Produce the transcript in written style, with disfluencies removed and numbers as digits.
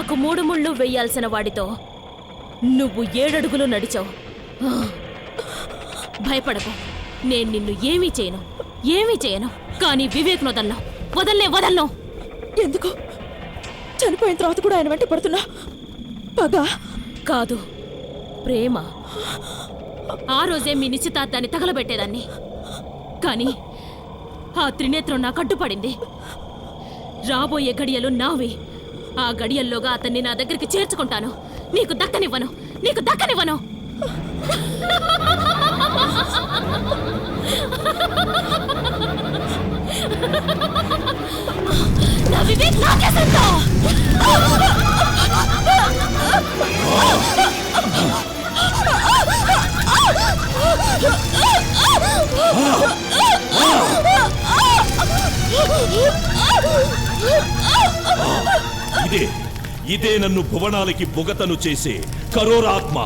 నాకు 3 ముళ్ళు వేయాల్సిన వాడితో నువ్వు 7 అడుగులు నడిచావు. భయపడకు, నేను నిన్ను ఏమీ చేయను. కానీ వివేక్ వదలను. ఎందుకు? చనిపోయిన తర్వాత కూడా ఆయన వెంట పడుతున్నా పగ కాదు, ప్రేమ. ఆ రోజే మీ నిశ్చితార్థాన్ని తగలబెట్టేదాన్ని, కానీ ఆ త్రినేత్రం నాకు అడ్డుపడింది. రాబోయే గడియలు నావి. ఆ గడియల్లోగా అతన్ని నా దగ్గరికి చేర్చుకుంటాను. నీకు దక్కనివ్వను. నా వివేక్ నాకే సొంతం. ఇదే నన్ను భువనాలకి బుగతను చేసే కరోరాత్మ.